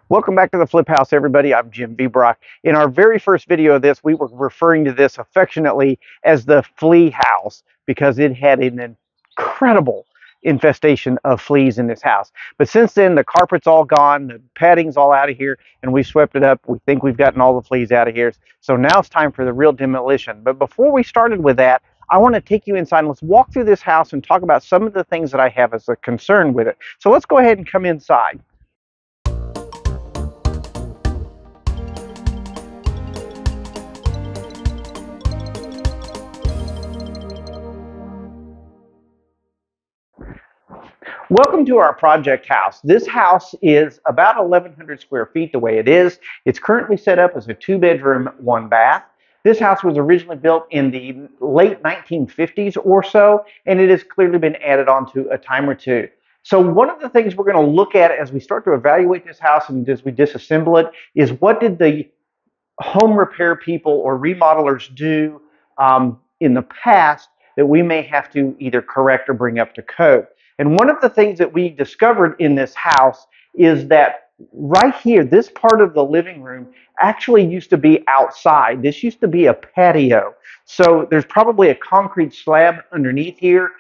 Welcome back to the Flip House, everybody. I'm Jim Viebrock. In our very first video of this, we were referring to this affectionately as the flea house because it had an incredible infestation of fleas in this house. But since then, the carpet's all gone, the padding's all out of here, and we swept it up. We think we've gotten all the fleas out of here. So now it's time for the real demolition. But before we started with that, I want to take you inside and let's walk through this house and talk about some of the things that I have as a concern with it. So let's go ahead and come inside. Welcome to our project house. This house is about 1,100 square feet the way it is. It's currently set up as a 2-bedroom, 1-bath. This house was originally built in the late 1950s or so, and it has clearly been added on to a time or two. So one of the things we're going to look at as we start to evaluate this house and as we disassemble it is what did the home repair people or remodelers do in the past that we may have to either correct or bring up to code. And one of the things that we discovered in this house is that right here, this part of the living room actually used to be outside. This used to be a patio. So there's probably a concrete slab underneath here.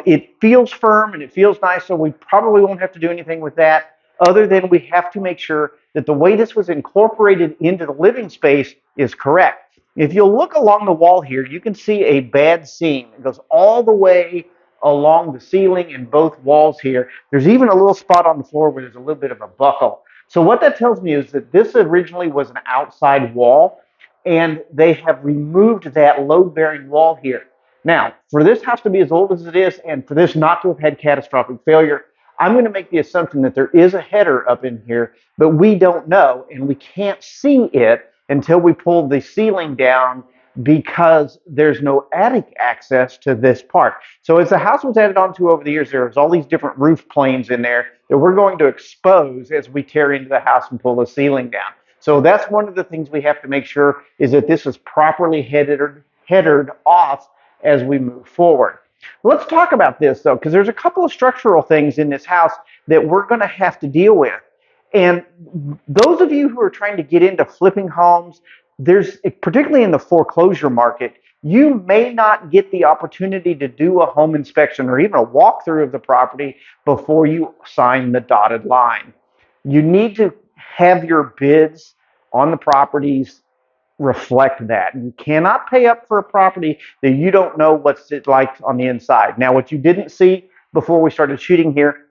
It feels firm and it feels nice, so we probably won't have to do anything with that other than we have to make sure that the way this was incorporated into the living space is correct. If you look along the wall here, you can see a bad seam. It goes all the way along the ceiling and both walls here. There's even a little spot on the floor where there's a little bit of a buckle. So what that tells me is that this originally was an outside wall, and they have removed that load-bearing wall here. Now, for this house to be as old as it is, and for this not to have had catastrophic failure, I'm going to make the assumption that there is a header up in here, but we don't know, and we can't see it until we pull the ceiling down because there's no attic access to this part. So as the house was added onto over the years, there's all these different roof planes in there that we're going to expose as we tear into the house and pull the ceiling down. So that's one of the things we have to make sure is that this is properly headered off as we move forward. Let's talk about this though, because there's a couple of structural things in this house that we're going to have to deal with. And those of you who are trying to get into flipping homes, particularly in the foreclosure market, you may not get the opportunity to do a home inspection or even a walkthrough of the property before you sign the dotted line. You need to have your bids on the properties reflect that. You cannot pay up for a property that you don't know what's it like on the inside. Now, what you didn't see before we started shooting here,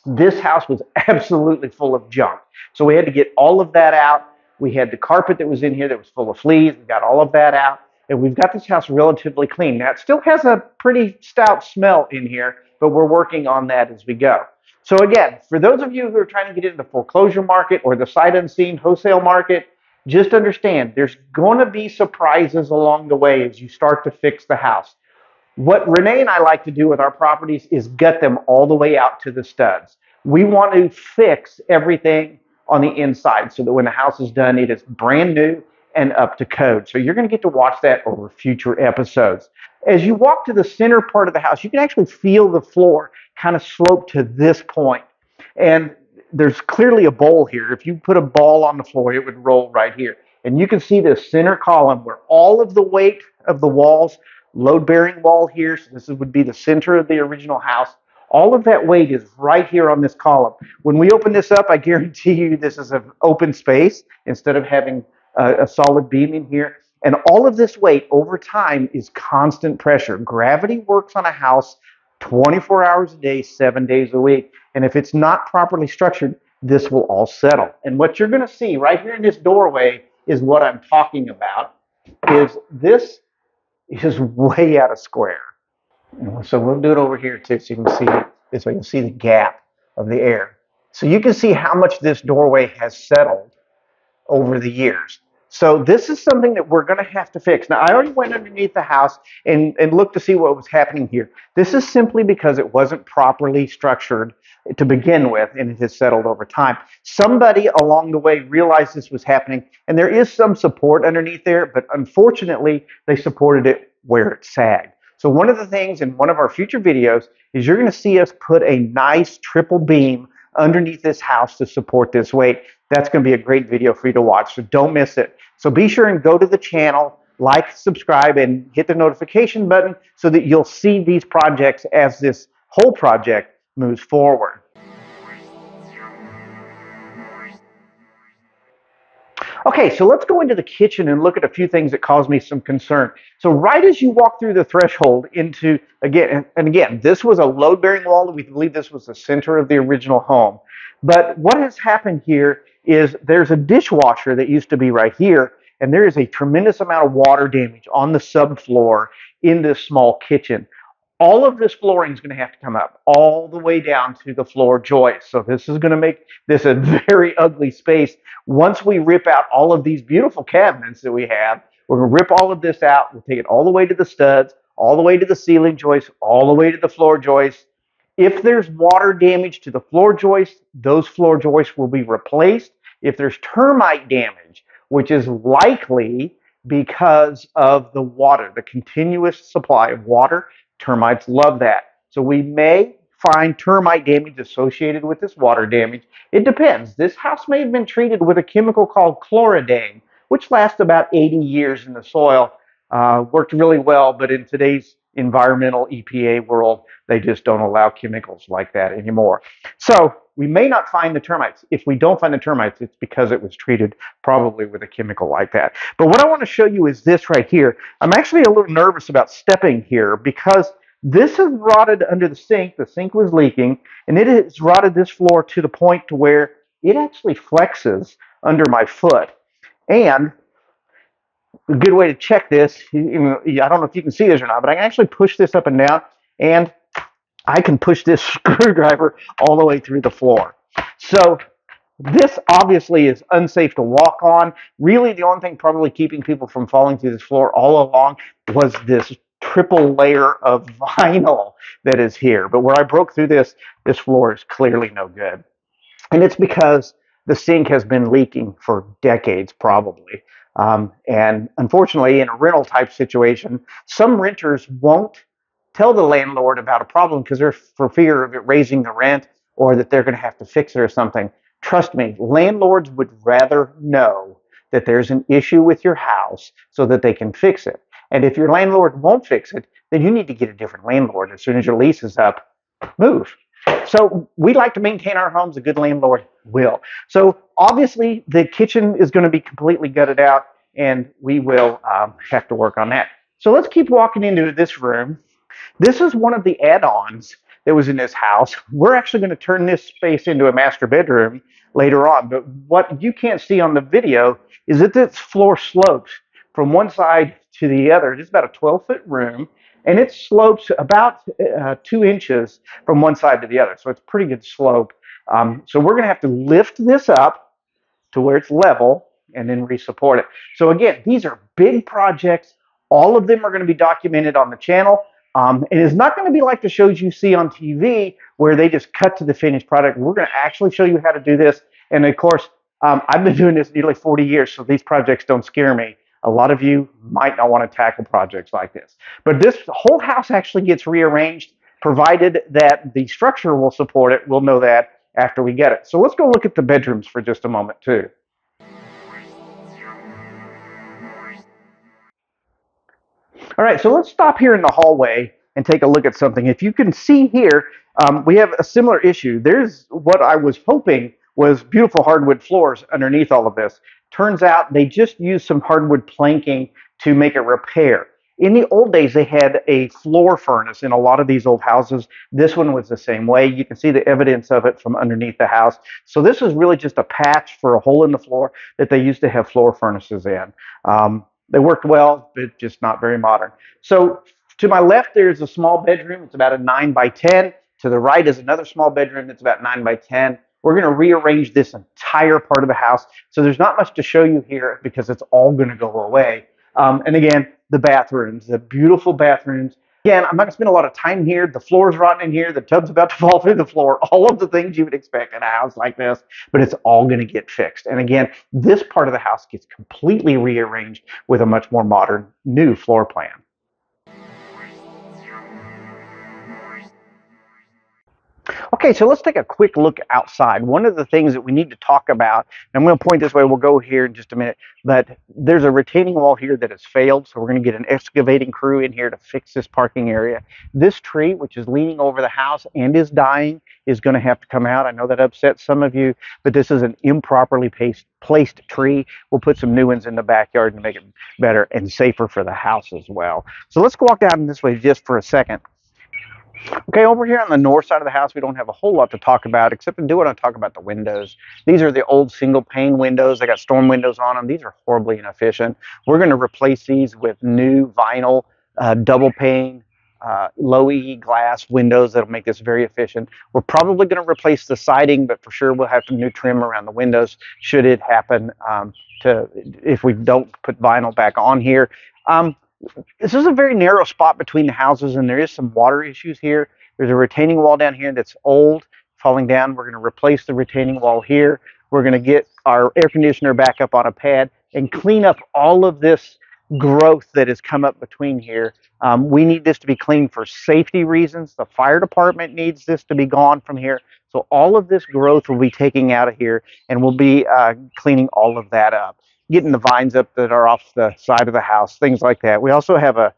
this house was absolutely full of junk. So we had to get all of that out. We had the carpet that was in here that was full of fleas. We got all of that out. And we've got this house relatively clean. Now, it still has a pretty stout smell in here, but we're working on that as we go. So again, for those of you who are trying to get into the foreclosure market or the sight unseen wholesale market, just understand there's going to be surprises along the way as you start to fix the house. What Renee and I like to do with our properties is gut them all the way out to the studs. We want to fix everything on the inside so that when the house is done, it is brand new and up to code. So you're going to get to watch that over future episodes. As you walk to the center part of the house, you can actually feel the floor kind of slope to this point. And there's clearly a bowl here. If you put a ball on the floor, it would roll right here. And you can see the center column where all of the weight of the walls, load-bearing wall here, so this would be the center of the original house, all of that weight is right here on this column. When we open this up, I guarantee you this is an open space instead of having a solid beam in here. And all of this weight over time is constant pressure. Gravity works on a house 24 hours a day, 7 days a week. And if it's not properly structured, this will all settle. And what you're going to see right here in this doorway is what I'm talking about, is this is way out of square. So we'll do it over here too, so you can see this way. You can see the gap of the air. So you can see how much this doorway has settled over the years. So this is something that we're going to have to fix. Now, I already went underneath the house and looked to see what was happening here. This is simply because it wasn't properly structured to begin with, and it has settled over time. Somebody along the way realized this was happening, and there is some support underneath there, but unfortunately, they supported it where it sagged. So one of the things in one of our future videos is you're going to see us put a nice triple beam underneath this house to support this weight. That's going to be a great video for you to watch, so don't miss it. So be sure and go to the channel, like, subscribe, and hit the notification button so that you'll see these projects as this whole project moves forward. Okay, so let's go into the kitchen and look at a few things that cause me some concern. So right as you walk through the threshold into, again, this was a load-bearing wall. We believe this was the center of the original home. But what has happened here is there's a dishwasher that used to be right here, and there is a tremendous amount of water damage on the subfloor in this small kitchen. All of this flooring is going to have to come up all the way down to the floor joist. So this is going to make this a very ugly space. Once we rip out all of these beautiful cabinets that we have, we're going to rip all of this out. We'll take it all the way to the studs, all the way to the ceiling joist, all the way to the floor joist. If there's water damage to the floor joist, those floor joists will be replaced. If there's termite damage, which is likely because of the water, the continuous supply of water, termites love that. So we may find termite damage associated with this water damage. It depends. This house may have been treated with a chemical called chloridane, which lasts about 80 years in the soil. Worked really well, but in today's environmental EPA world, they just don't allow chemicals like that anymore. So we may not find the termites. If we don't find the termites, it's because it was treated probably with a chemical like that. But what I want to show you is this right here. I'm actually a little nervous about stepping here because this is rotted under the sink. The sink was leaking, and it has rotted this floor to the point to where it actually flexes under my foot. And a good way to check this, I don't know if you can see this or not, but I can actually push this up and down, and I can push this screwdriver all the way through the floor. So this obviously is unsafe to walk on. Really, the only thing probably keeping people from falling through this floor all along was this triple layer of vinyl that is here. But where I broke through this floor is clearly no good. And it's because the sink has been leaking for decades, probably. And unfortunately, in a rental type situation, some renters won't tell the landlord about a problem because they're for fear of it raising the rent or that they're going to have to fix it or something. Trust me, landlords would rather know that there's an issue with your house so that they can fix it. And if your landlord won't fix it, then you need to get a different landlord. As soon as your lease is up, move. So we like to maintain our homes. A good landlord will. So obviously the kitchen is going to be completely gutted out, and we will have to work on that. So let's keep walking into this room. This is one of the add-ons that was in this house. We're actually going to turn this space into a master bedroom later on. But what you can't see on the video is that this floor slopes from one side to the other. It's about a 12-foot room, and it slopes about 2 inches from one side to the other. So it's a pretty good slope. So we're going to have to lift this up to where it's level and then re-support it. So again, these are big projects. All of them are going to be documented on the channel. It is not going to be like the shows you see on TV where they just cut to the finished product. We're going to actually show you how to do this. And of course, I've been doing this nearly 40 years, so these projects don't scare me. A lot of you might not want to tackle projects like this. But this whole house actually gets rearranged, provided that the structure will support it. We'll know that after we get it. So let's go look at the bedrooms for just a moment, too. All right, so let's stop here in the hallway and take a look at something. If you can see here, we have a similar issue. There's what I was hoping was beautiful hardwood floors underneath all of this. Turns out they just used some hardwood planking to make a repair. In the old days, they had a floor furnace in a lot of these old houses. This one was the same way. You can see the evidence of it from underneath the house. So this is really just a patch for a hole in the floor that they used to have floor furnaces in. They worked well, but just not very modern. So to my left, there's a small bedroom. It's about a 9 by 10. To the right is another small bedroom that's about 9 by 10. We're going to rearrange this entire part of the house. So there's not much to show you here because it's all going to go away. And again, the bathrooms, the beautiful bathrooms. Again, I'm not going to spend a lot of time here. The floor's rotten in here. The tub's about to fall through the floor. All of the things you would expect in a house like this, but it's all going to get fixed. And again, this part of the house gets completely rearranged with a much more modern, new floor plan. Okay, so let's take a quick look outside. One of the things that we need to talk about, and I'm going to point this way, we'll go here in just a minute, but there's a retaining wall here that has failed, so we're going to get an excavating crew in here to fix this parking area. This tree, which is leaning over the house and is dying, is going to have to come out. I know that upsets some of you, but this is an improperly placed tree. We'll put some new ones in the backyard to make it better and safer for the house as well. So let's walk down this way just for a second. Okay, over here on the north side of the house, we don't have a whole lot to talk about, except to do want to talk about the windows. These are the old single pane windows. They got storm windows on them. These are horribly inefficient. We're going to replace these with new vinyl double pane, low E glass windows that'll make this very efficient. We're probably going to replace the siding, but for sure we'll have some new trim around the windows should it happen if we don't put vinyl back on here. This is a very narrow spot between the houses, and there is some water issues here. There's a retaining wall down here that's old, falling down. We're going to replace the retaining wall here. We're going to get our air conditioner back up on a pad and clean up all of this growth that has come up between here. We need this to be clean for safety reasons. The fire department needs this to be gone from here. So all of this growth will be taken out of here, and we'll be cleaning all of that up, getting the vines up that are off the side of the house, things like that. We also have a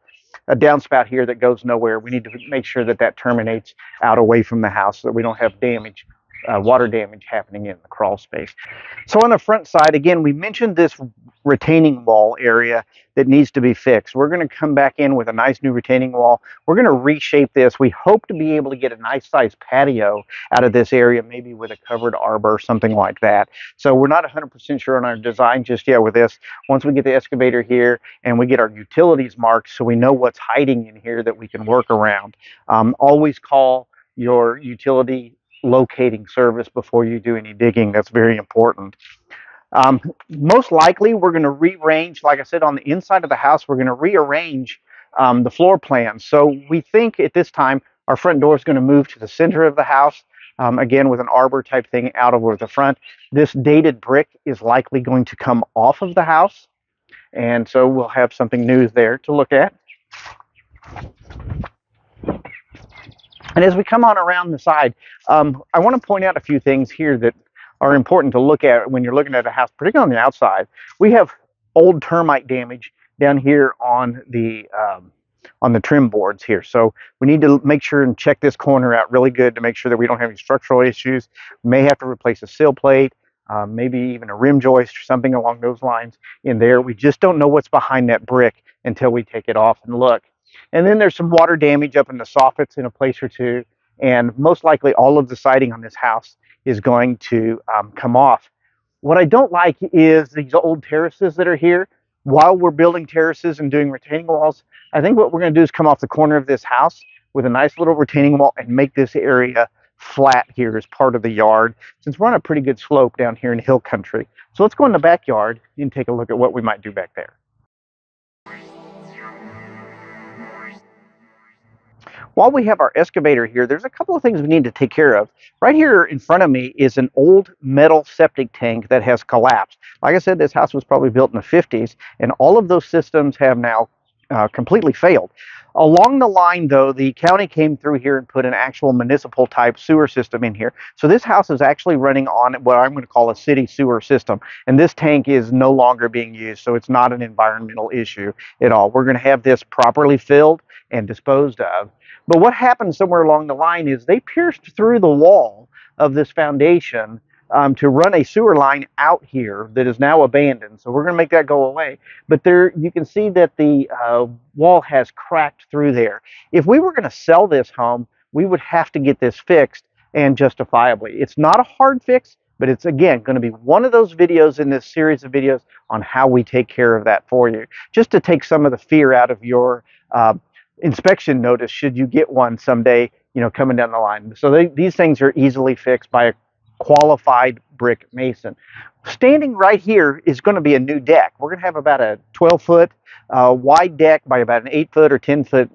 downspout here that goes nowhere. We need to make sure that that terminates out away from the house so that we don't have damage, water damage happening in the crawl space. So on the front side, again, we mentioned this retaining wall area that needs to be fixed. We're going to come back in with a nice new retaining wall. We're going to reshape this. We hope to be able to get a nice sized patio out of this area, maybe with a covered arbor, something like that. So we're not 100% sure on our design just yet with this. Once we get the excavator here and we get our utilities marked so we know what's hiding in here that we can work around. Always call your utility locating service before you do any digging. That's very important. Most likely we're going to rearrange, like I said, on the inside of the house, we're going to rearrange the floor plan. So we think at this time our front door is going to move to the center of the house, again with an arbor type thing out over the front. This dated brick is likely going to come off of the house, and so we'll have something new there to look at. And as we come on around the side, I want to point out a few things here that are important to look at when you're looking at a house, particularly on the outside. We have old termite damage down here on the trim boards here. So we need to make sure and check this corner out really good to make sure that we don't have any structural issues. We may have to replace a sill plate, maybe even a rim joist or something along those lines in there. We just don't know what's behind that brick until we take it off and look. And then there's some water damage up in the soffits in a place or two. And most likely all of the siding on this house is going to come off. What I don't like is these old terraces that are here. While we're building terraces and doing retaining walls, I think what we're going to do is come off the corner of this house with a nice little retaining wall and make this area flat here as part of the yard, since we're on a pretty good slope down here in hill country. So let's go in the backyard and take a look at what we might do back there. While we have our excavator here, there's a couple of things we need to take care of. Right here in front of me is an old metal septic tank that has collapsed. Like I said, this house was probably built in the 50s, and all of those systems have now completely failed. Along the line, though, the county came through here and put an actual municipal type sewer system in here. So this house is actually running on what I'm going to call a city sewer system. And this tank is no longer being used, so it's not an environmental issue at all. We're going to have this properly filled and disposed of. But what happened somewhere along the line is they pierced through the wall of this foundation to run a sewer line out here that is now abandoned. So we're going to make that go away. But there, you can see that the wall has cracked through there. If we were going to sell this home, we would have to get this fixed, and justifiably. It's not a hard fix, but it's, again, going to be one of those videos in this series of videos on how we take care of that for you, just to take some of the fear out of your inspection notice should you get one someday, you know, coming down the line. So these things are easily fixed by a qualified brick mason. Standing right here is going to be a new deck. We're going to have about a 12-foot wide deck by about an 8-foot or 10-foot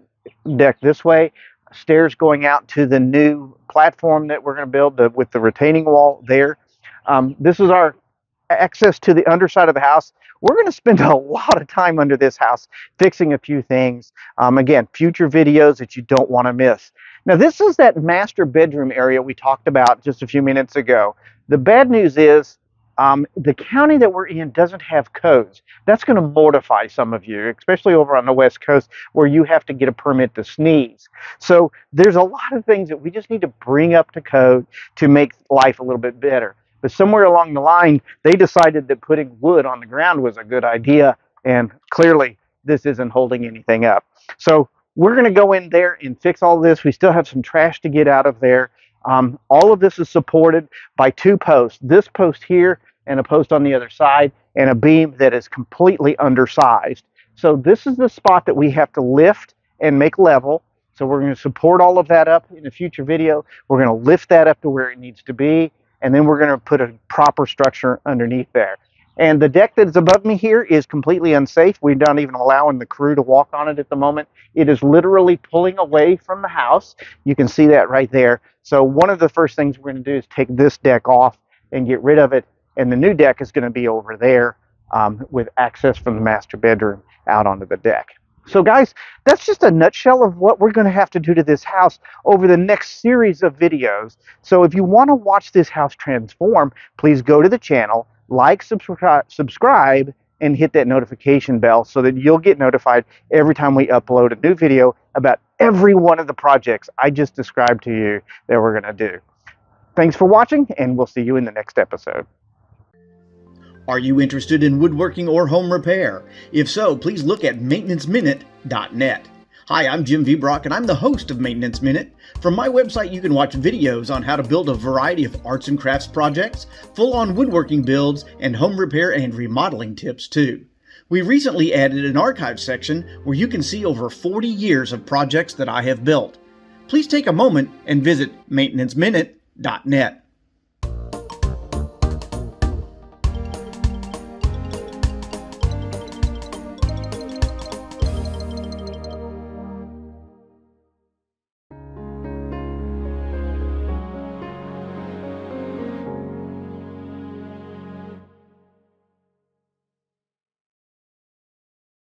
deck this way. Stairs going out to the new platform that we're going to build with the retaining wall there. This is our access to the underside of the house. We're going to spend a lot of time under this house fixing a few things. Again, future videos that you don't want to miss. Now, this is that master bedroom area we talked about just a few minutes ago. The bad news is the county that we're in doesn't have codes. That's going to mortify some of you, especially over on the West Coast where you have to get a permit to sneeze. So there's a lot of things that we just need to bring up to code to make life a little bit better. But somewhere along the line, they decided that putting wood on the ground was a good idea, and clearly this isn't holding anything up. So we're going to go in there and fix all this. We still have some trash to get out of there. All of this is supported by two posts. This post here and a post on the other side, and a beam that is completely undersized. So this is the spot that we have to lift and make level. So we're going to support all of that up in a future video. We're going to lift that up to where it needs to be, and then we're going to put a proper structure underneath there. And the deck that is above me here is completely unsafe. We're not even allowing the crew to walk on it at the moment. It is literally pulling away from the house. You can see that right there. So one of the first things we're going to do is take this deck off and get rid of it. And the new deck is going to be over there with access from the master bedroom out onto the deck. So guys, that's just a nutshell of what we're going to have to do to this house over the next series of videos. So if you want to watch this house transform, please go to the channel, like, subscribe, and hit that notification bell so that you'll get notified every time we upload a new video about every one of the projects I just described to you that we're going to do. Thanks for watching, and we'll see you in the next episode. Are you interested in woodworking or home repair? If so, please look at maintenanceminute.net. Hi, I'm Jim Viebrock, and I'm the host of Maintenance Minute. From my website, you can watch videos on how to build a variety of arts and crafts projects, full-on woodworking builds, and home repair and remodeling tips, too. We recently added an archive section where you can see over 40 years of projects that I have built. Please take a moment and visit maintenanceminute.net.